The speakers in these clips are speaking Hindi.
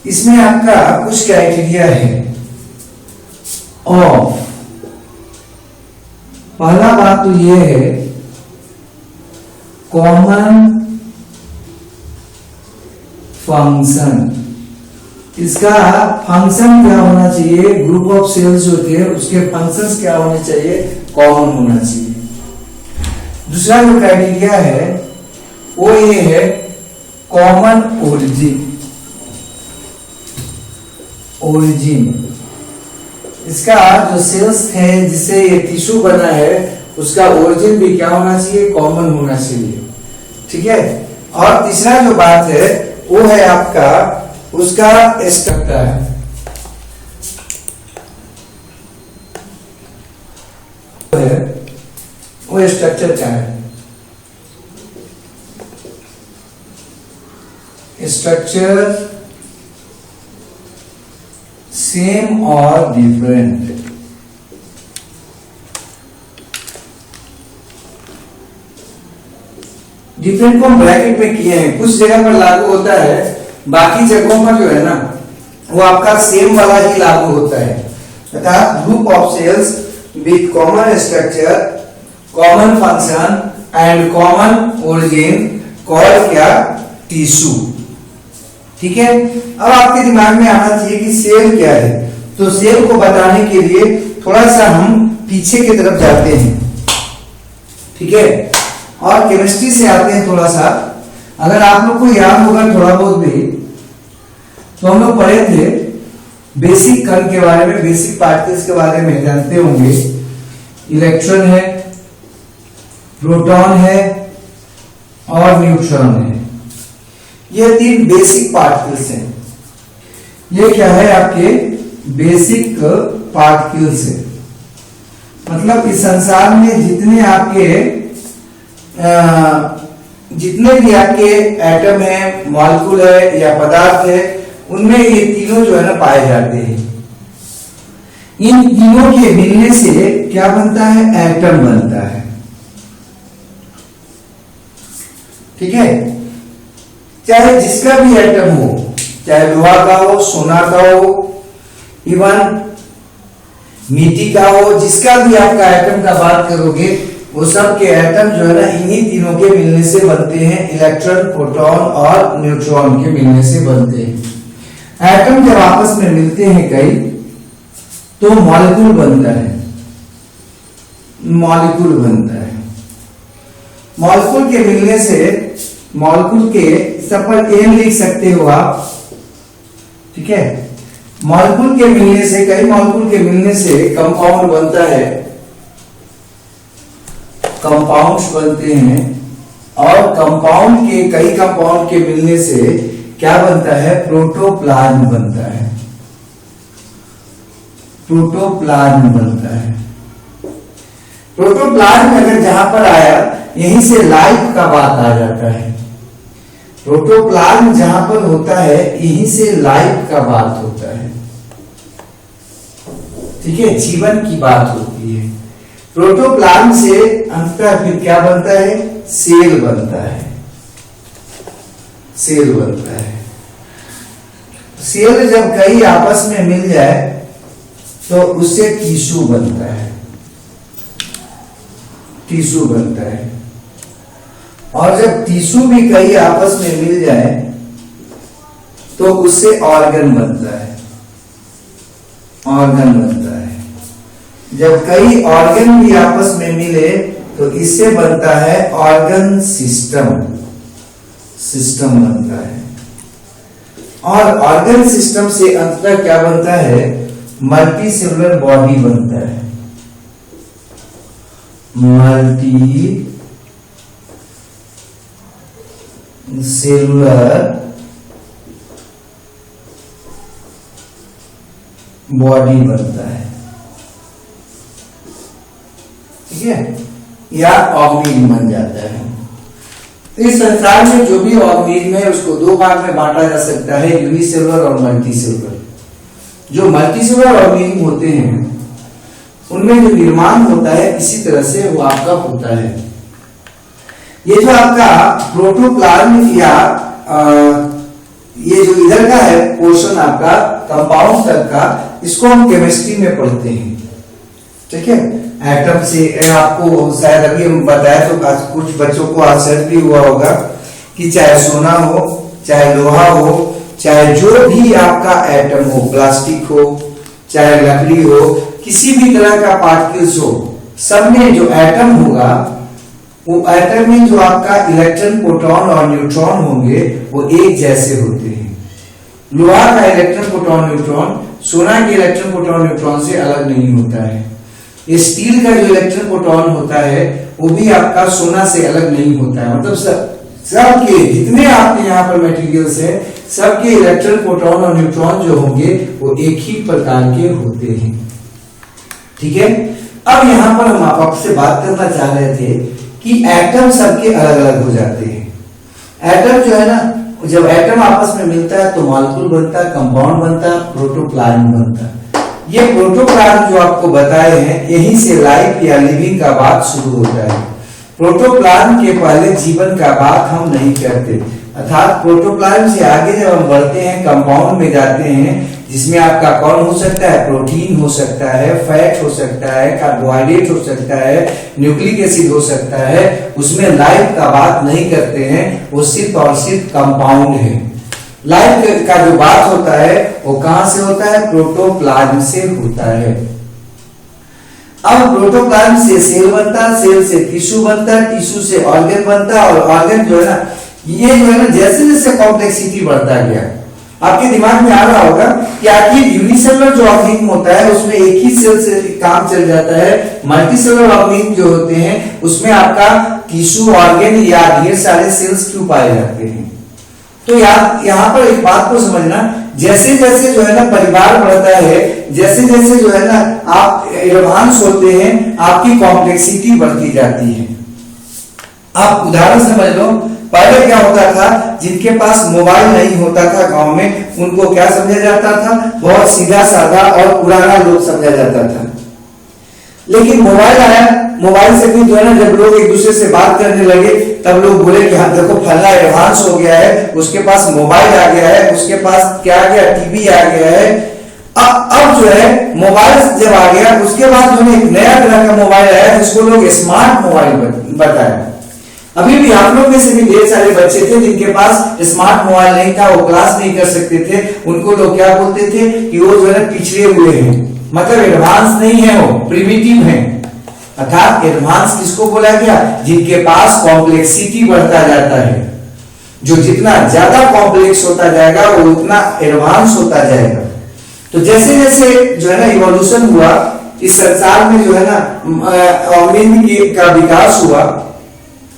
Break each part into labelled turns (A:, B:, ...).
A: इसमें आपका कुछ क्राइटेरिया है। ऑफ पहला बात तो ये है कॉमन फंक्शन। इसका फंक्शन क्या होना चाहिए, ग्रुप ऑफ सेल्स होते हैं उसके फंक्शंस क्या होने चाहिए, कॉमन होना चाहिए। दूसरा जो क्राइटेरिया है वो ये है कॉमन ओरिजिन। ओरिजिन इसका जो सेल्स है जिससे ये टिश्यू बना है उसका ओरिजिन भी क्या होना चाहिए, कॉमन होना चाहिए। ठीक है। और तीसरा जो बात है वो है आपका उसका स्ट्रक्चर है। वो स्ट्रक्चर क्या है, स्ट्रक्चर सेम और डिफरेंट। डिफरेंट को हम ब्रैकेट में किए हैं, कुछ जगह पर लागू होता है, बाकी जगहों पर जो है ना वो आपका सेम वाला ही लागू होता है। अर्थात group of sales with common structure, common function and common origin called क्या, टिश्यू। ठीक है। अब आपके दिमाग में आना चाहिए कि सेल क्या है, तो सेल को बताने के लिए थोड़ा सा हम पीछे की तरफ जाते हैं। ठीक है। और केमिस्ट्री से आते हैं थोड़ा सा। अगर आप लोग को याद होगा थोड़ा बहुत भी, तो हम लोग पढ़े थे बेसिक कण के बारे में, बेसिक पार्टिकल्स के बारे में जानते होंगे। इलेक्ट्रॉन है, प्रोटॉन है और न्यूट्रॉन है। ये तीन बेसिक पार्टिकल्स हैं। ये क्या है, आपके बेसिक पार्टिकल्स है। मतलब इस संसार में जितने भी आपके एटम है, मॉलिक्यूल है या पदार्थ है, उनमें ये तीनों जो है ना पाए जाते हैं। इन तीनों के मिलने से क्या बनता है, एटम बनता है। ठीक है। चाहे जिसका भी एटम हो, चाहे लोहा का हो, सोना का हो, इवन मिट्टी का हो, जिसका भी आपका एटम का बात करोगे वो सब के एटम जो है ना इन्हीं तीनों के मिलने से बनते हैं। इलेक्ट्रॉन, प्रोटॉन और न्यूट्रॉन के मिलने से बनते हैं। एटम जब आपस में मिलते हैं कई, तो मॉलिक्यूल बनता है। मॉलिक्यूल बनता है। मॉलिक्यूल के मिलने से, मॉलिक्यूल के सब पर एम लिख सकते हो आप। ठीक है। मॉलिक्यूल के मिलने से, कई मॉलिक्यूल के मिलने से कंपाउंड बनता है, कंपाउंड्स बनते हैं। और कंपाउंड के, कई कंपाउंड के मिलने से क्या बनता है, प्रोटोप्लाज्म बनता है। प्रोटोप्लाज्म बनता है। प्रोटोप्लाज्म अगर जहां पर आया, यहीं से लाइफ का बात आ जाता है। प्रोटोप्लाज्म जहां पर होता है, यहीं से लाइफ का बात होता है। ठीक है। जीवन की बात होती है। प्रोटोप्लाज्म से अंततः फिर क्या बनता है, सेल बनता है। सेल बनता है। सेल जब कई आपस में मिल जाए तो उससे टिश्यू बनता है। टिश्यू बनता है। और जब टिश्यू भी कई आपस में मिल जाए तो उससे ऑर्गन बनता है। ऑर्गन बनता है। जब कई ऑर्गन भी आपस में मिले तो इससे बनता है ऑर्गन सिस्टम। सिस्टम बनता है। और ऑर्गन सिस्टम से अंततः क्या बनता है, मल्टी सेलुलर बॉडी बनता है। मल्टी सेलुलर बॉडी बनता है। ठीक है। या ऑर्गेनिज्म बन जाता है। इस संसार में जो भी ऑर्गेनिज्म है उसको दो भाग में बांटा जा सकता है, यूनिसेलुलर और मल्टीसेलुलर। जो मल्टीसेलुलर ऑर्गेनिज्म होते हैं उनमें जो निर्माण होता है इसी तरह से वो आपका होता है। ये जो आपका प्रोटोप्लाज्म या ये जो इधर का है पोर्शन आपका कंपाउंड तक का, इसको हम केमिस्ट्री में पढ़ते हैं, ठीक है। एटम से आपको शायद अभी हम बताया तो कुछ बच्चों को आश्चर्य भी हुआ होगा कि चाहे सोना हो, चाहे लोहा हो, चाहे जो भी आपका एटम हो, प्लास्टिक हो, चाहे लकड़ी हो, किसी भी तरह का पार्टिकल्स हो, सब में जो एटम होगा वो एटम में जो आपका इलेक्ट्रॉन, प्रोटॉन और न्यूट्रॉन होंगे वो एक जैसे होते हैं। लोहा का इलेक्ट्रॉन, प्रोटॉन, न्यूट्रॉन सोना के इलेक्ट्रॉन, प्रोटॉन, न्यूट्रॉन से अलग नहीं होता है। स्टील का जो इलेक्ट्रॉन, प्रोटॉन होता है वो भी आपका सोना से अलग नहीं होता है। मतलब सबके जितने आपके यहाँ पर मटेरियल्स है, सबके इलेक्ट्रॉन, प्रोटॉन और न्यूट्रॉन जो होंगे वो एक ही प्रकार के होते हैं, ठीक है। अब यहाँ पर हम आपसे बात करना चाह रहे थे कि एटम सबके अलग अलग हो जाते हैं। एटम जो है ना, जब एटम आपस में मिलता है तो मॉलिक्यूल बनता है, कंपाउंड बनता है, प्रोटोप्लाज्म बनता है। ये प्रोटोप्लाज्म जो आपको बताए हैं, यहीं से लाइफ या लिविंग का बात शुरू होता है। प्रोटोप्लाज्म के पहले जीवन का बात हम नहीं करते, अर्थात प्रोटोप्लाज्म से आगे जब हम बढ़ते हैं, कंपाउंड में जाते हैं, जिसमें आपका कौन हो सकता है, प्रोटीन हो सकता है, फैट हो सकता है, कार्बोहाइड्रेट हो सकता है, न्यूक्लिक एसिड हो सकता है, उसमें लाइफ का बात नहीं करते हैं, वो सिर्फ और सिर्फ कंपाउंड है। लाइफ का जो बात होता है वो कहां से होता है, प्रोटोप्लाज्म से होता है। अब प्रोटोप्लाज्म से सेल बनता है, सेल से टिश्यू बनता है, टिश्यू से ऑर्गन बनता है, और ऑर्गन जो है ना, ये जो है ना जैसे जैसे कॉम्प्लेक्सिटी बढ़ता गया, आपके दिमाग में आ रहा होगा कि आखिर यूनिसेलुलर जो ऑर्गेनिज्म होता है उसमें एक ही सेल से काम चल जाता है। मल्टीसेलुलर ऑर्गेनिज्म जो होते हैं उसमें आपका टिश्यू, ऑर्गन या ढेर सारे सेल्स क्यों पाए जाते हैं। तो यहाँ पर एक बात को समझना, जैसे जैसे जो है ना परिवार बढ़ता है, जैसे जैसे जो है ना आप एडवांस होते हैं, आपकी कॉम्प्लेक्सिटी बढ़ती जाती है। आप उदाहरण समझ लो, पहले क्या होता था, जिनके पास मोबाइल नहीं होता था गांव में, उनको क्या समझा जाता था, बहुत सीधा साधा और पुराना लोग समझा जाता था। लेकिन मोबाइल आया, मोबाइल से भी जो है ना जब लोग एक दूसरे से बात करने लगे, तब लोग बोले कि हाँ देखो फला एडवांस हो गया है, उसके पास मोबाइल आ गया है, उसके पास क्या आ गया, टीवी आ गया है। अब जो है मोबाइल जब आ गया, उसके बाद जो एक नया तरह का मोबाइल आया जिसको लोग स्मार्ट मोबाइल बताया। अभी भी आप लोग में से भी ढेर सारे बच्चे थे जिनके पास स्मार्ट मोबाइल नहीं था, वो क्लास नहीं कर सकते थे, उनको लोग क्या बोलते थे कि वो जो है पिछड़े हुए हैं, मतलब एडवांस नहीं है, वो प्रिमिटिव है। अर्थात एडवांस किसको बोला गया, जिनके पास कॉम्प्लेक्सिटी बढ़ता जाता है। जो जितना ज्यादा कॉम्प्लेक्स होता जाएगा वो उतना एडवांस होता जाएगा। तो जैसे जैसे जो है ना इवोल्यूशन हुआ इस संसार में, जो है ना ऑर्गेनिज्म का विकास हुआ,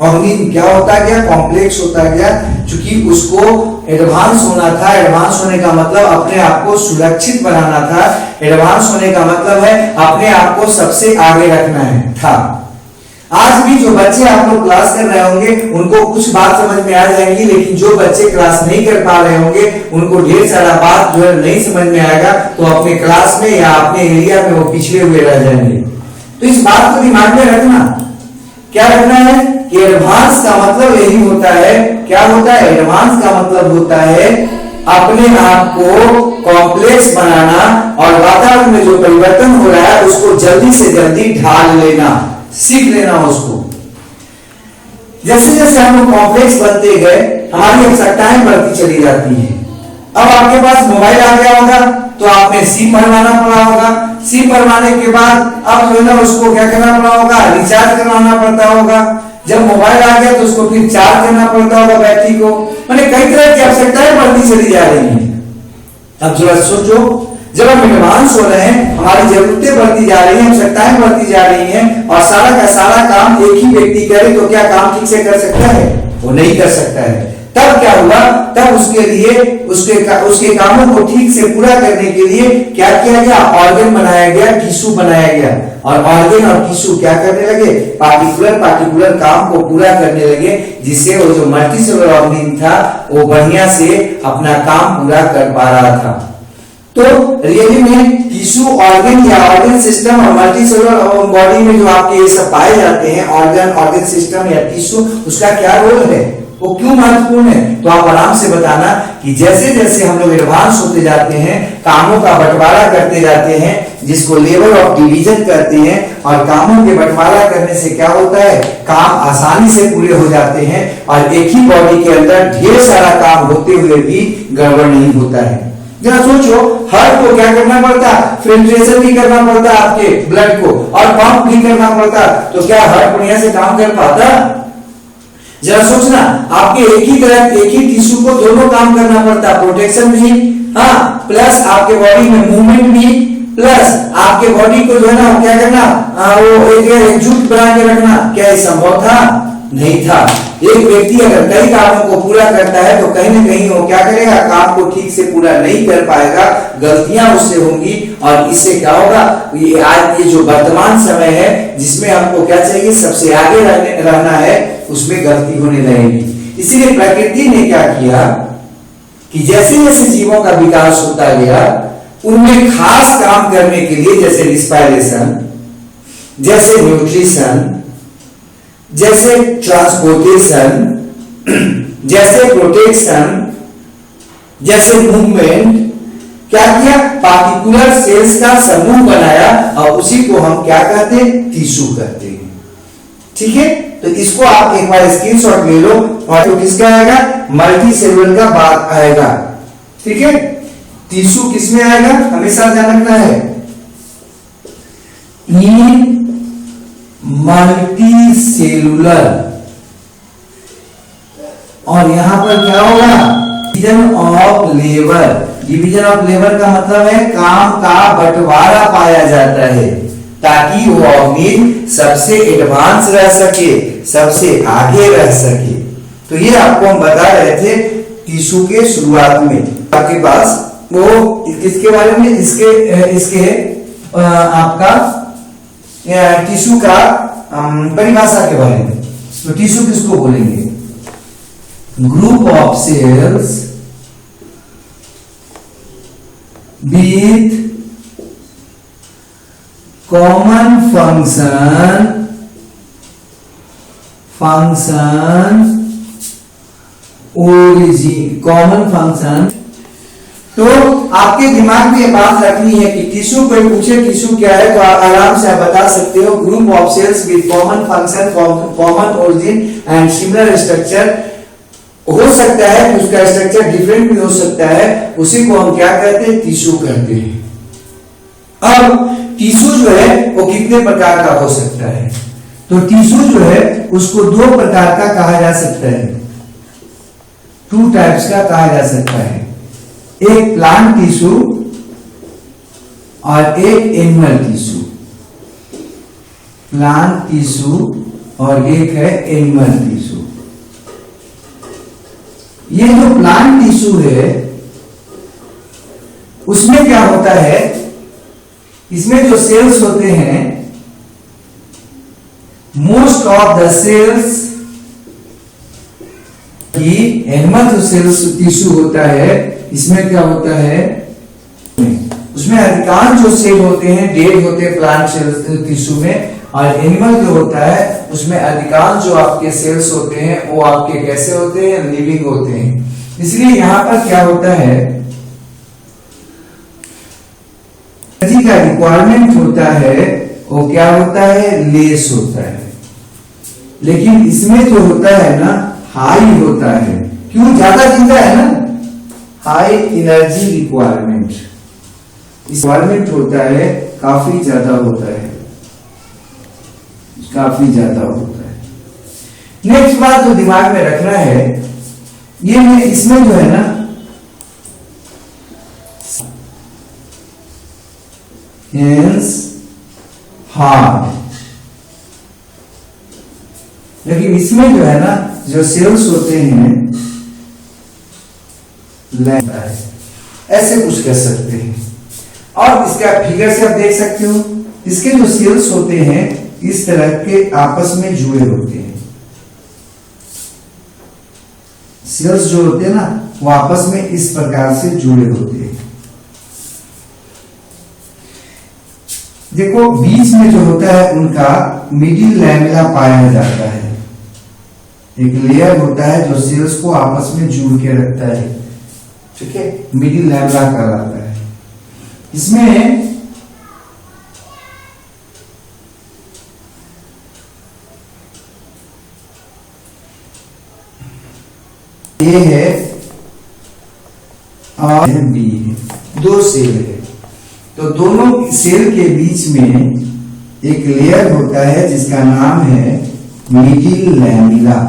A: ऑर्गेनिज्म क्या होता गया, कॉम्प्लेक्स होता गया, क्योंकि उसको एडवांस होना था। एडवांस होने का मतलब अपने आप को सुरक्षित बनाना था। एडवांस होने का मतलब है अपने आप को सबसे आगे रखना है था। आज भी जो बच्चे आप लोग क्लास कर रहे होंगे उनको कुछ बात समझ में आ जाएगी, लेकिन जो बच्चे क्लास नहीं कर पा रहे होंगे उनको ढेर सारा बात जो है नहीं समझ में आएगा, तो अपने क्लास में या अपने एरिया में वो पिछड़े हुए रह जाएंगे। तो इस बात को दिमाग में रखना, क्या रखना है कि एडवांस का मतलब यही होता है। क्या होता है, एडवांस का मतलब होता है अपने आप को कॉम्प्लेक्स बनाना और वातावरण में जो परिवर्तन हो रहा है उसको जल्दी से जल्दी ढाल लेना, सीख लेना उसको। जैसे जैसे हम लोग कॉम्प्लेक्स बनते गए हमारी आवश्यकताएं बढ़ती चली जाती है। अब आपके पास मोबाइल आ गया होगा तो आपने सिम भरवाना पड़ा होगा। सिम भरवाने के बाद अब जो है ना उसको क्या करना पड़ा होगा, रिचार्ज करवाना पड़ता होगा। जब मोबाइल आ गया तो उसको फिर चार्ज करना पड़ता होगा बैटरी को। मैंने कई तरह की आवश्यकताएं बढ़ती चली जा रही हैं। अब जरा सोचो, जब हम एडवांस हो रहे हैं, हमारी जरूरतें बढ़ती जा रही हैं, आवश्यकताएं बढ़ती जा रही हैं, और सारा का सारा काम एक ही व्यक्ति करे तो क्या काम ठीक से कर सकता है? वो नहीं कर सकता है। तब क्या हुआ, तब उसके लिए उसके कामों को ठीक से पूरा करने के लिए क्या किया गया, ऑर्गन बनाया गया, टिश्यू बनाया गया। और ऑर्गन और टिश्यू क्या करने लगे, पार्टिकुलर काम को पूरा करने लगे, जिससे वो जो मल्टीसेलुलर ऑर्गेनिज्म था वो बढ़िया से अपना काम पूरा कर पा रहा था। तो रियली में टिश्यू, ऑर्गन या ऑर्गन सिस्टम और मल्टीसेलुलर बॉडी में जो आपके ये सब पाए जाते हैं, ऑर्गन सिस्टम या टिश्यू, उसका क्या रोल है, वो क्यों महत्वपूर्ण है? तो आप आराम से बताना कि जैसे जैसे हम लोग एडवांस होते जाते हैं, कामों का बंटवारा करते जाते हैं, जिसको लेवल ऑफ डिवीजन कहते हैं, और कामों के बंटवारा करने से क्या होता है, काम आसानी से पूरे हो जाते हैं और एक ही बॉडी के अंदर ढेर सारा काम होते हुए भी गड़बड़ नहीं होता है। जरा सोचो, हार्ट को क्या करना पड़ता, फिल्ट्रेशन भी करना पड़ता आपके ब्लड को, और पंप भी करना पड़ता, तो क्या हार्ट बढ़िया से काम कर पाता? जरा सोचना, आपके एक ही तरह एक ही टिश्यू को दोनों काम करना पड़ता, प्रोटेक्शन भी, हाँ, प्लस आपके बॉडी में मूवमेंट भी, प्लस आपके बॉडी को जो है ना क्या करना, वो एकजुट बना के रखना। क्या ये संभव था? नहीं था। एक व्यक्ति अगर कई कामों को पूरा करता है तो कहीं ना कहीं वो क्या करेगा, काम को ठीक से पूरा नहीं कर पाएगा, गलतियां उससे होंगी, और इससे क्या होगा, ये आज ये जो वर्तमान समय है जिसमें हमको क्या चाहिए, सबसे आगे रहना है, उसमें गलती होने लगेगी। इसीलिए प्रकृति ने क्या किया कि जैसे जैसे जीवों का विकास होता गया, उनमें खास काम करने के लिए, जैसे रिस्पायरेशन, जैसे न्यूट्रिशन, जैसे ट्रांसपोर्टेशन, जैसे प्रोटेक्शन, जैसे मूवमेंट, क्या किया, पार्टिकुलर सेल्स का समूह बनाया, और उसी को हम क्या कहते हैं, टिश्यू कहते हैं। ठीक है, तो इसको आप एक बार स्क्रीनशॉट ले लो, और तो किसका आएगा, मल्टी सेलुलर का बात आएगा। ठीक है, टिश्यू किसमें आएगा, हमेशा ध्यान रखना है, मल्टी सेलुलर। और यहां पर क्या होगा, division of labour. Division of labour का मतलब है काम का बंटवारा पाया जाता है, ताकि वो ऑर्गेनिज सबसे एडवांस रह सके, सबसे आगे रह सके। तो ये आपको हम बता रहे थे टिश्यू के शुरुआत में। आपके पास वो किसके बारे में, इसके आपका टिश्यू का परिभाषा के बारे में। तो टिश्यू किसको बोलेंगे, group of sales with common function origin, common function. तो आपके दिमाग में ये बात रखनी है कि टिश्यू, कोई पूछे टिश्यू क्या है तो आप आराम से आप बता सकते हो, group of cells with common function, common origin and similar structure. हो सकता है कि उसका स्ट्रक्चर डिफरेंट भी हो सकता है, उसी को हम क्या कहते हैं, टिश्यू कहते हैं। अब टिश्यू जो है वो कितने प्रकार का हो सकता है, तो टिश्यू जो है उसको दो प्रकार का कहा जा सकता है, 2 टाइप्स का कहा जा सकता है, एक प्लांट टिश्यू और एक एनिमल टिश्यू। प्लांट टिश्यू और एक है एनिमल टिश्यू। ये जो प्लांट टिश्यू है उसमें क्या होता है, इसमें जो सेल्स होते हैं, मोस्ट ऑफ द सेल्स की, एनिमल जो सेल्स टिश्यू होता है इसमें क्या होता है, उसमें अधिकांश जो सेल होते हैं डेड होते हैं प्लांट सेल टिश्यू में, और एनिमल जो होता है उसमें अधिकांश जो आपके सेल्स होते हैं वो आपके कैसे होते हैं, लिविंग होते हैं। इसलिए यहां पर क्या होता है, एनर्जी का रिक्वायरमेंट होता है वो क्या होता है, लेस होता है, लेकिन इसमें जो होता है ना हाई होता है। क्यों, ज्यादा जिंदा है ना, हाई एनर्जी रिक्वायरमेंट, रिक्वायरमेंट होता है, काफी ज्यादा होता है, काफी ज्यादा होता है। नेक्स्ट बात जो दिमाग में रखना है, ये इसमें जो है ना हेंस हार्ड, लेकिन इसमें जो है ना जो सेल्स होते हैं है, ऐसे कुछ कह सकते हैं। और इसका फिगर से आप देख सकते हो, इसके जो सेल्स होते हैं इस तरह के आपस में जुड़े होते हैं, सेल्स जो होते हैं ना वो आपस में इस प्रकार से जुड़े होते हैं। देखो बीच में जो होता है उनका मिडिल लैमेला पाया जाता है, एक लेयर होता है जो सेल्स को आपस में जोड़ के रखता है। ठीक है, मिडिल लैम्ब्डा कहलाता है। इसमें ए है और बी है, दो सेल है। तो दोनों सेल के बीच में एक लेयर होता है जिसका नाम है मिडिल लैमेला।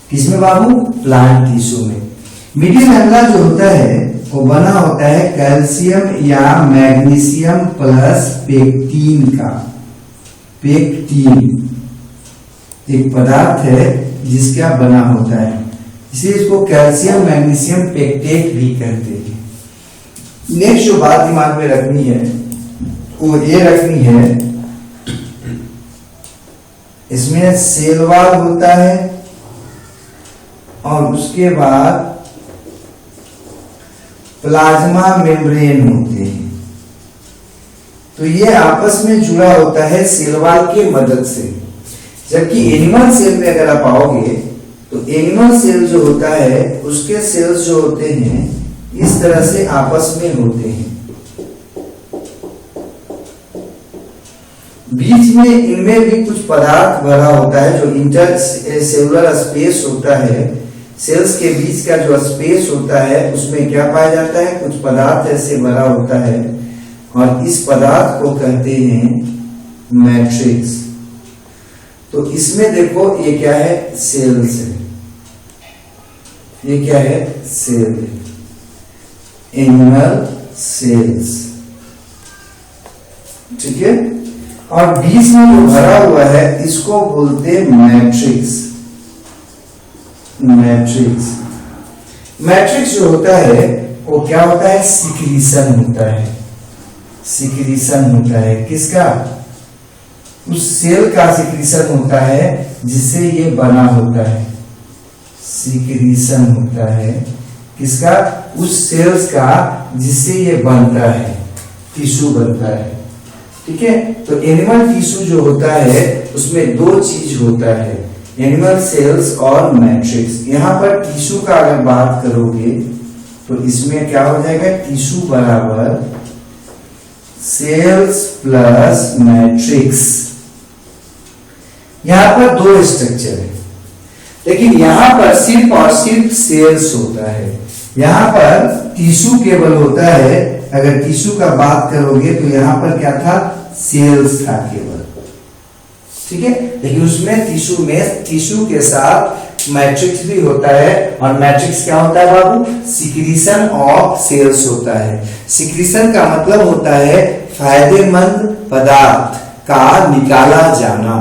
A: किसमें बाबू? प्लांट टिश्यू में। मिडिल लैमेला जो होता है वो बना होता है कैल्शियम या मैग्नीशियम प्लस पेक्टिन का। पेक्टिन एक पदार्थ है जिसका बना होता है, इसलिए इसको कैल्शियम मैग्नीशियम पेक्टेट भी कहते हैं। नेक्स्ट जो बात दिमाग में रखनी है वो ये रखनी है, इसमें सेल वॉल होता है और उसके बाद प्लाज्मा मेम्ब्रेन होते हैं। तो ये आपस में जुड़ा होता है सेल वॉल के मदद से। जबकि एनिमल सेल में अगर आप आओगे तो एनिमल सेल जो होता है उसके सेल्स जो होते हैं इस तरह से आपस में होते हैं, बीच में इनमें भी कुछ पदार्थ भरा होता है जो इंटर सेलुलर स्पेस होता है। सेल्स के बीच का जो स्पेस होता है उसमें क्या पाया जाता है? कुछ पदार्थ ऐसे भरा होता है और इस पदार्थ को कहते हैं मैट्रिक्स। तो इसमें देखो ये क्या है? सेल्स है। ये क्या है? सेल है, एनिमल सेल्स। ठीक है, और बीच में जो भरा हुआ है इसको बोलते हैं मैट्रिक्स। मैट्रिक्स मैट्रिक्स जो होता है वो क्या होता है? सिक्रीशन होता है। सिक्रीशन होता है किसका? उस सेल का सिक्रीशन होता है जिससे ये बना होता है। सिक्रीशन होता है किसका? उस सेल्स का जिससे ये बनता है, टिश्यू बनता है। ठीक है, तो एनिमल टिश्यू जो होता है उसमें दो चीज होता है, एनिमल सेल्स और मैट्रिक्स। यहां पर टिश्यू का अगर बात करोगे तो इसमें क्या हो जाएगा? टिश्यू बराबर सेल्स प्लस मैट्रिक्स। यहां पर दो स्ट्रक्चर है, लेकिन यहां पर सिर्फ और सिर्फ सेल्स होता है, यहां पर टिश्यू केवल होता है। अगर टिश्यू का बात करोगे तो यहां पर क्या था? सेल्स था केवल। ठीक है, लेकिन उसमें टिश्यू के साथ मैट्रिक्स भी होता है। और मैट्रिक्स क्या होता है बाबू? सिक्रीशन ऑफ सेल्स होता है। सिक्रीशन का मतलब होता है फायदेमंद पदार्थ का निकाला जाना,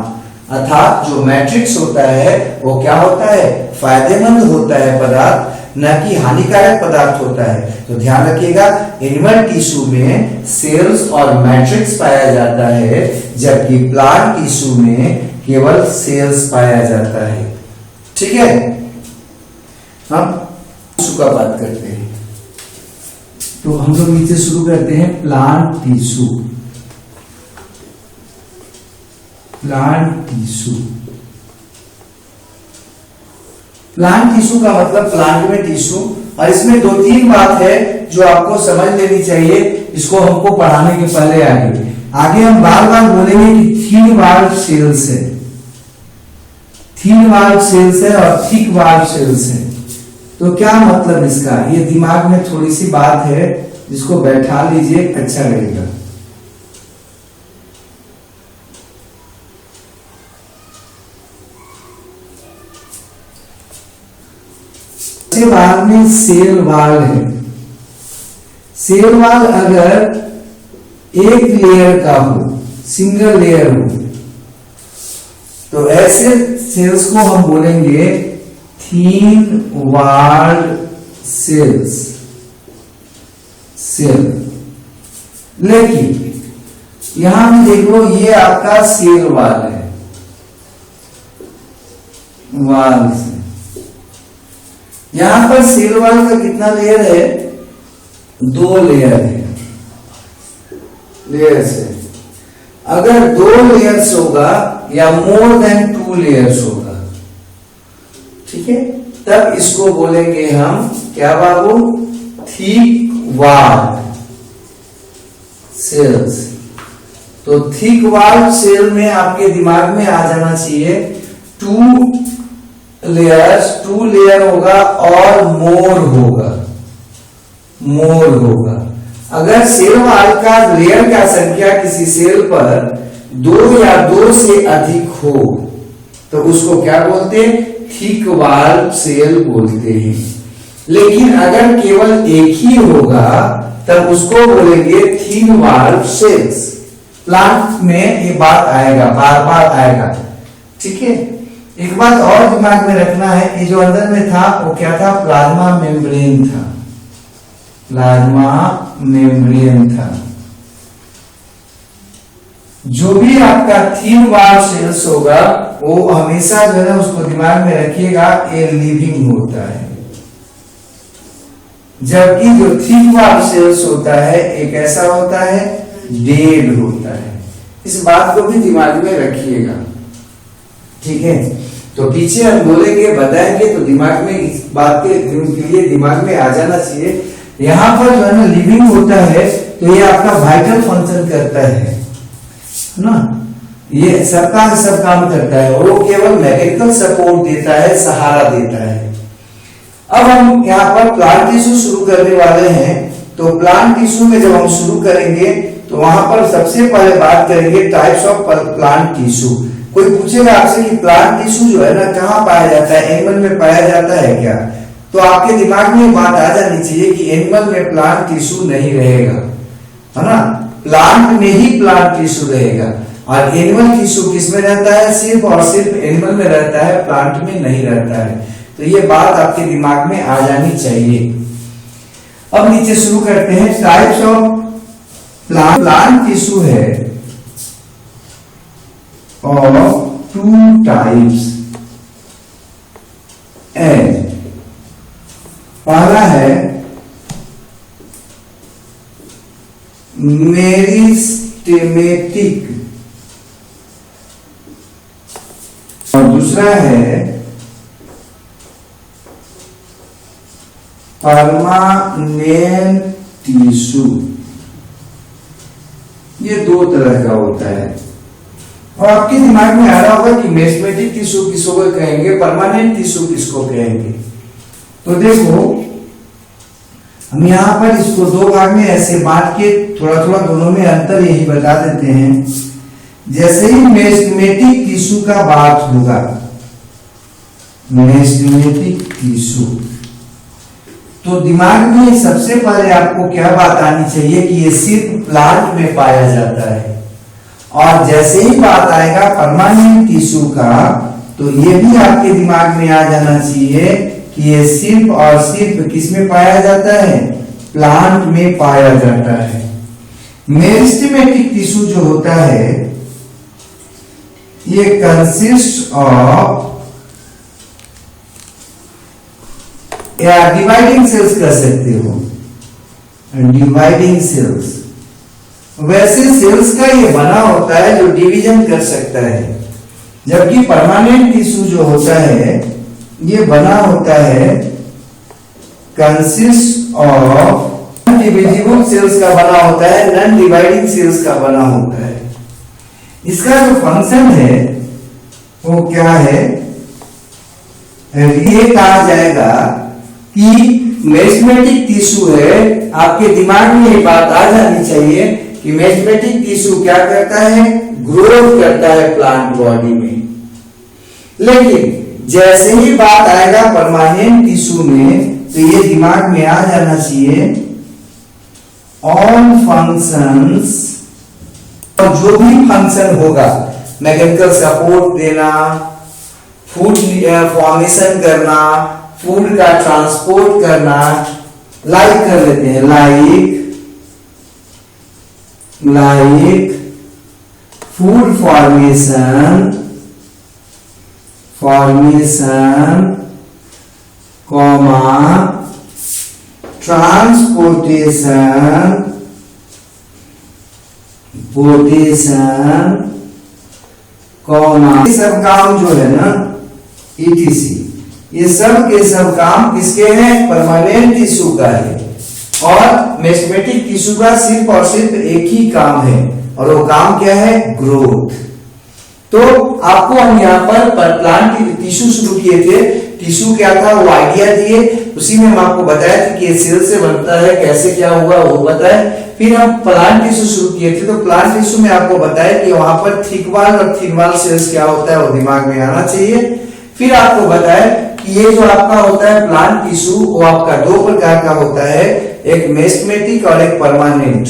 A: अर्थात जो मैट्रिक्स होता है वो क्या होता है? फायदेमंद होता है पदार्थ, न कि हानिकारक पदार्थ होता है। तो ध्यान रखिएगा, एनिमल टिश्यू में सेल्स और मैट्रिक्स पाया जाता है, जबकि प्लांट टिश्यू में केवल सेल्स पाया जाता है। ठीक है, हम टिश्यू का बात करते हैं। तो हम लोग नीचे शुरू करते हैं plant tissue. Plant tissue, plant tissue का मतलब प्लांट में टिश्यू। और इसमें दो तीन बात है जो आपको समझ लेनी चाहिए, इसको हमको पढ़ाने के पहले आगे हम बार बार बोलेंगे कि थिन वॉल्ड सेल्स है, थिन वॉल्ड सेल्स है और थिक वॉल्ड सेल्स है। तो क्या मतलब इसका? ये दिमाग में थोड़ी सी बात है, जिसको बैठा लीजिए, अच्छा लगेगा। वाल में सेल वाल है। सेल वाल अगर एक लेयर का हो, सिंगल लेयर हो, तो ऐसे सेल्स को हम बोलेंगे थीन वॉल्ड सेल्स। सेल, लेकिन यहां भी देख लो, ये आपका सेल वाल है, वाल से। यहां पर सेल वाल का कितना लेयर है? दो लेयर है, लेयर्स है। अगर दो लेयर्स होगा या मोर देन 2 लेयर्स होगा, ठीक है, तब इसको बोलेंगे हम क्या बाबू? Thick walled cells. तो थिक वॉल्ड सेल में आपके दिमाग में आ जाना चाहिए 2 लेयर होगा और मोर होगा। अगर सेल वॉल का लेयर का संख्या किसी सेल पर 2 या 2 से अधिक हो तो उसको क्या बोलते हैं? थिक वॉल सेल बोलते हैं। लेकिन अगर केवल एक ही होगा तब उसको बोलेंगे थिन वॉल सेल्स। प्लांट में ये बात आएगा, बार बार आएगा, ठीक है। एक बात और दिमाग में रखना है, ये जो अंदर में था वो क्या था? प्लाज्मा मेम्ब्रेन था। प्लाज्मा मेम्ब्रेन था। जो भी आपका थिन वॉल सेल्स होगा वो हमेशा जो है उसको दिमाग में रखिएगा, ये लिविंग होता है, जबकि जो थिक वॉल सेल्स होता है एक ऐसा होता है, डेड होता है। इस बात को भी दिमाग में रखिएगा, ठीक है। तो पीछे हम बोलेंगे, बताएंगे तो दिमाग में इस बात के लिए दिमाग में आ जाना चाहिए। यहाँ पर जो है ना लिविंग होता है तो ये आपका वाइटल फंक्शन करता है ना, ये सबका सब काम करता है और वो केवल मैकेनिकल सपोर्ट देता है, सहारा देता है। अब हम यहाँ पर प्लांट टिश्यू शुरू करने वाले हैं। तो प्लांट टिश्यू में जब हम शुरू करेंगे तो वहां पर सबसे पहले बात करेंगे टाइप्स ऑफ प्लांट टिश्यू। कोई पूछेगा आपसे कि प्लांट टिश्यू जो है ना कहाँ पाया जाता है, एनिमल में पाया जाता है क्या? तो आपके दिमाग में बात आ जानी चाहिए कि एनिमल में प्लांट टिश्यू नहीं रहेगा, है ना। प्लांट में ही प्लांट टिश्यू रहेगा और एनिमल टिश्यू किसमें रहता है? सिर्फ और सिर्फ एनिमल में रहता है, प्लांट में नहीं रहता है। तो ये बात आपके दिमाग में आ जानी चाहिए। अब नीचे शुरू करते हैं। टाइप्स ऑफ प्लांट टिश्यू है और 2 टाइप्स। पहला है मेरिस्टेमेटिक और दूसरा है परमानेंट टिश्यू। ये 2 तरह का होता है और आपके दिमाग में आ रहा होगा कि मेरिस्टेमेटिक टिश्यू किसको कहेंगे, परमानेंट टिश्यू किसको कहेंगे। तो देखो हम यहाँ पर इसको 2 भाग में ऐसे बांट के थोड़ा थोड़ा दोनों में अंतर यही बता देते हैं। जैसे ही मेरिस्टेमेटिक टिश्यू का बात होगा, मेरिस्टेमेटिक टिश्यू, तो दिमाग में सबसे पहले आपको क्या बात आनी चाहिए कि ये सिर्फ प्लांट में पाया जाता है। और जैसे ही बात आएगा परमानेंट टिश्यू का तो ये भी आपके दिमाग में आ जाना चाहिए कि ये सिर्फ और सिर्फ किसमें पाया जाता है? प्लांट में पाया जाता है। मेरिस्टेमेटिक टिश्यू जो होता है ये कंसिस्ट ऑफ या डिवाइडिंग सेल्स कर सकते हो, डिवाइडिंग सेल्स। वैसे सेल्स का ये बना होता है जो डिवीजन कर सकता है, जबकि परमानेंट टिश्यू जो होता है ये बना होता है कंसिस्ट ऑफ डिविजिबल सेल्स का बना होता है, नॉन डिवाइडिंग सेल्स का बना होता है। इसका जो फंक्शन है वो क्या है? ये कहा जाएगा कि मेरिस्टेमेटिक टिश्यू है। आपके दिमाग में ये बात आ जानी चाहिए कि मेरिस्टेमेटिक टिश्यू क्या करता है? ग्रोथ करता है प्लांट बॉडी में। लेकिन जैसे ही बात आएगा परमानेंट टिश्यू में तो ये दिमाग में आ जाना चाहिए ऑल फंक्शंस, और जो भी फंक्शन होगा, मैकेनिकल सपोर्ट देना, फूड फॉर्मेशन करना, फूड का ट्रांसपोर्ट करना, लाइक कर लेते हैं, like food formation, comma transportation, comma, ये सब काम जो है ना ETC, ये सब के सब काम किसके हैं? परमानेंट टिश्यू का है। और मेस्टेमेटिक टिश्यू का सिर्फ और सिर्फ एक ही काम है, और वो काम क्या है? ग्रोथ। तो आपको हम यहाँ पर प्लांट टिश्यू शुरू किए थे। टिश्यू क्या था वो आइडिया दिए, उसी में हम आपको बताया था कि ये सेल से बनता है, कैसे क्या हुआ वो बताए। फिर हम प्लांट टिश्यू शुरू किए थे, तो प्लांट टिश्यू में आपको बताया कि वहां पर थिक वॉल और थिन वॉल सेल्स क्या होता है वो दिमाग में आना चाहिए। फिर आपको बताया कि ये जो आपका होता है प्लांट टिश्यू वो आपका दो प्रकार का होता है, एक मेस्टेमेटिक और एक परमानेंट।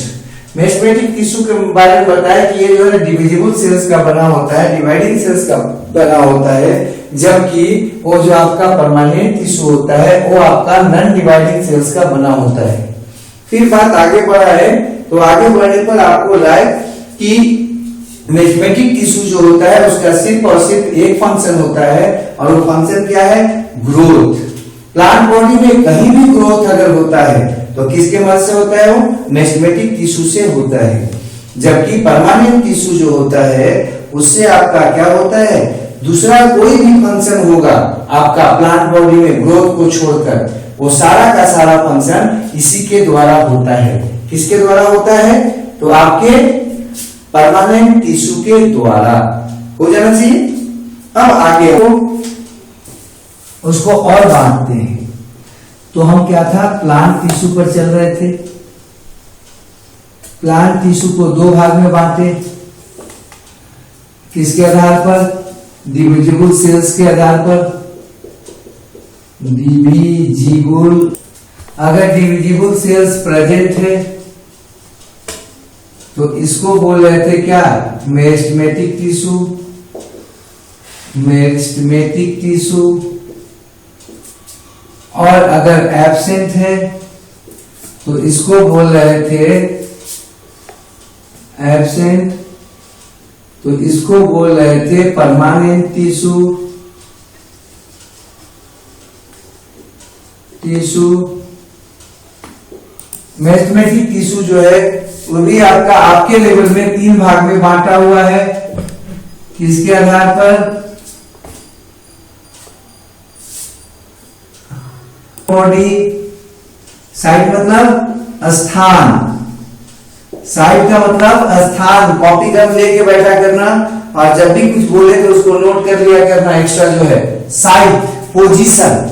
A: मेस्टेमेटिक टिश्यू के बारे में बताया कि ये जो है डिविजिबल सेल्स का बना होता है, डिवाइडिंग सेल्स का बना होता है, जबकि वो जो आपका परमानेंट टिश्यू होता है वो आपका नॉन डिवाइडिंग सेल्स का बना होता है। फिर बात आगे बढ़ा है, तो आगे बढ़ने पर आपको लाए कि मेस्टेमेटिक टिश्यू जो होता है उसका सिर्फ और सिर्फ एक फंक्शन होता है, और वो फंक्शन क्या है? ग्रोथ। प्लांट बॉडी में कहीं भी ग्रोथ अगर होता है तो किसके मदद से होता है? वो मेस्टेमेटिक टिश्यू से होता है। जबकि परमानेंट टिश्यू जो होता है उससे आपका क्या होता है? दूसरा कोई भी फंक्शन होगा आपका प्लांट बॉडी में ग्रोथ को छोड़कर, वो सारा का सारा फंक्शन इसी के द्वारा होता है। किसके द्वारा होता है? तो आपके परमानेंट टिश्यू के द्वारा हो जाना चाहिए। अब आगे उसको और बांटते हैं। तो हम क्या था? प्लांट टिश्यू पर चल रहे थे। प्लांट टिश्यू को दो भाग में बांटे, किसके आधार पर? डिविजिबल सेल्स के आधार पर। डिविजिबल, अगर डिविजिबल सेल्स प्रेजेंट है तो इसको बोल रहे थे क्या? मेस्टेमेटिक टिश्यू। मेस्टेमेटिक टिश्यू। और अगर एब्सेंट है तो इसको बोल रहे थे एब्सेंट, तो इसको बोल रहे थे परमानेंट टिश्यू। मेस्टेमेटिक टिश्यू जो है वो भी आपके लेवल में तीन भाग में बांटा हुआ है। किसके आधार पर? बॉडी। साइड मतलब स्थान। साइड का मतलब स्थान। कॉपी कर लेके बैठा करना, और जब भी कुछ बोले तो उसको नोट कर लिया करना एक्स्ट्रा जो है। Side, position.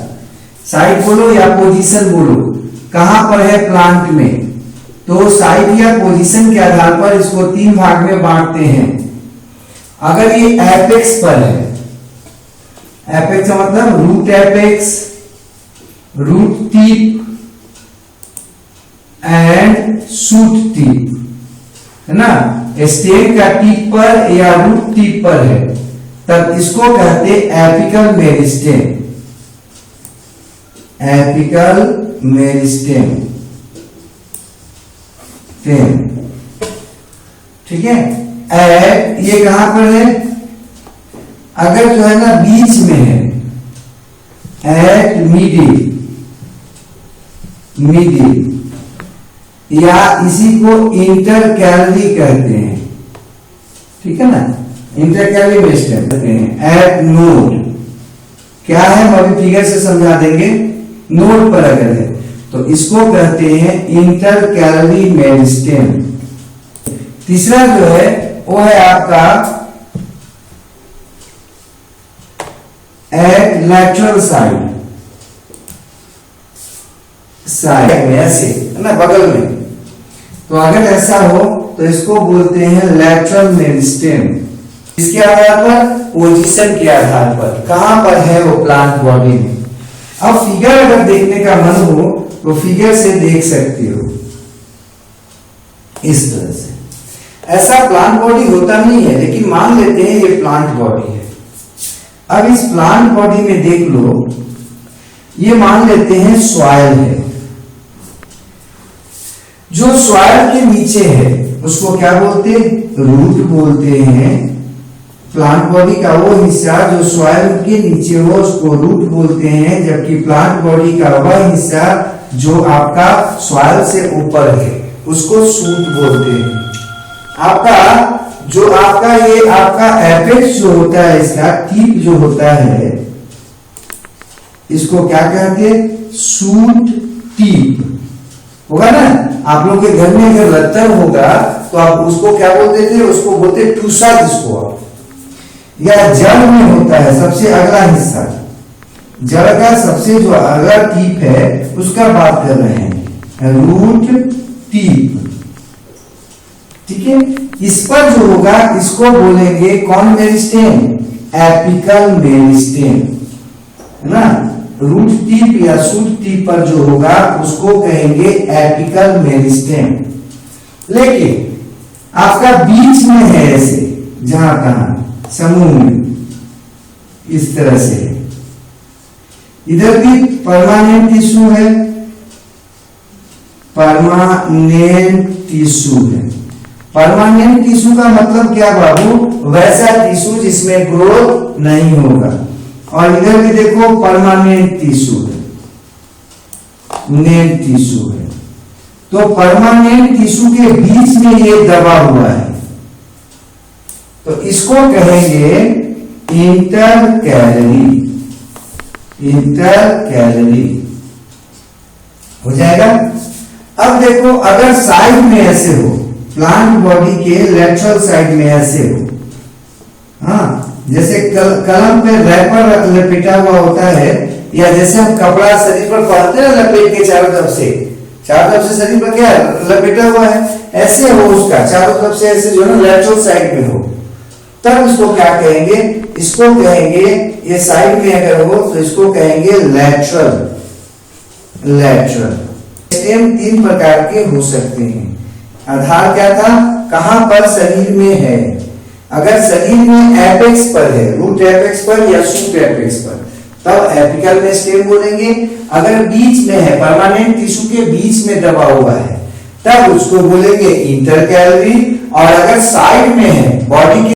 A: साइड बोलो या पोजीशन बोलो, कहां पर है प्लांट में, तो साइड या पोजीशन के आधार पर इसको तीन भाग में बांटते हैं। अगर ये एपेक्स पर है, एपेक्स का मतलब root apex, root tip and shoot tip, है ना? स्टेम का टिप पर या रूट टिप पर है तब इसको कहते एपिकल मेरिस्टेम। एपिकल मेरिस्टेम, ठीक है। ये कहां पर है? अगर जो है ना बीच में है, एट मिडिल, या इसी को इंटरकैलरी कहते हैं, ठीक है ना? इंटरकैलरी मेरिस्टेम कहते हैं। एट नोड क्या है हम अभी फिगर से समझा देंगे। नोड पर अगर है तो इसको कहते हैं इंटरकैलरी मेरिस्टेम। तीसरा जो है वो है आपका एट लैटरल साइड में, ऐसे है ना, बगल में। तो अगर ऐसा हो तो इसको बोलते हैं लैटरल मेरिस्टेम। इसके आधार पर, पोजीशन के आधार पर, कहां पर है वो प्लांट बॉडी में। अब फिगर अगर देखने का मन हो तो फिगर से देख सकते हो इस तरह से। ऐसा प्लांट बॉडी होता नहीं है, लेकिन मान लेते हैं ये प्लांट बॉडी है। अब इस प्लांट बॉडी में देख लो, ये मान लेते हैं सॉइल है। जो सॉइल के नीचे है उसको क्या बोलते हैं? रूट बोलते हैं। प्लांट बॉडी का वो हिस्सा जो सॉइल के नीचे हो उसको रूट बोलते हैं, जबकि प्लांट बॉडी का वह हिस्सा जो आपका सॉइल से ऊपर है उसको शूट बोलते हैं। आपका ये आपका एपेक्स जो होता है, इसका टिप जो होता है, इसको क्या कहते हैं? सूट टीप होगा ना। आप लोग के घर में अगर रत्तन होगा तो आप उसको क्या बोलते थे? उसको बोलते टूसा जिसको आप, या जड़ में होता है सबसे अगला हिस्सा, जड़ का सबसे जो अगला टीप है उसका बात कर रहे हैं, रूट टीप। ठीक है, इस पर जो होगा इसको बोलेंगे कौन मेरिस्टेम? एपिकल मेरिस्टेम, है ना। रूट टिप या शूट टिप पर जो होगा उसको कहेंगे एपिकल मेरिस्टेम। लेकिन आपका बीच में है ऐसे, जहां कहा समूह में इस तरह से है, इधर भी परमानेंट टिश्यू है, परमानेंट टिश्यू है। परमानेंट टिश्यू का मतलब क्या बाबू? वैसा टिश्यू जिसमें ग्रोथ नहीं होगा। और इधर भी देखो परमानेंट टिश्यू है, नेट टिश्यू है। तो परमानेंट टिश्यू के बीच में ये दबा हुआ है, तो इसको कहेंगे इंटरकैलरी। इंटरकैलरी हो जाएगा। अब देखो अगर साइड में ऐसे हो, प्लांट बॉडी के लेटरल साइड में ऐसे हो, हाँ, जैसे कलम पे रैपर लपेटा हुआ होता है, या जैसे हम कपड़ा शरीर पर पहनते हैं लपेट के चारों तरफ से शरीर पर क्या लपेटा हुआ है, ऐसे हो उसका चारों तरफ से ऐसे जो है ना लेटरल साइड में हो, तब इसको क्या कहेंगे? इसको कहेंगे, ये साइड में अगर हो तो इसको कहेंगे लैटरल। लैटरल स्टेम 3 प्रकार के हो सकते हैं। आधार क्या था? कहां पर शरीर में है। अगर शरीर में एपेक्स पर है, रूट एपेक्स पर या शूट एपेक्स पर, तब एपिकल मेरिस्टेम बोलेंगे। अगर बीच में है, परमानेंट टिश्यू के बीच में दबा हुआ है, तब उसको बोलेंगे इंटरकैलरी। और अगर साइड में है, बॉडी के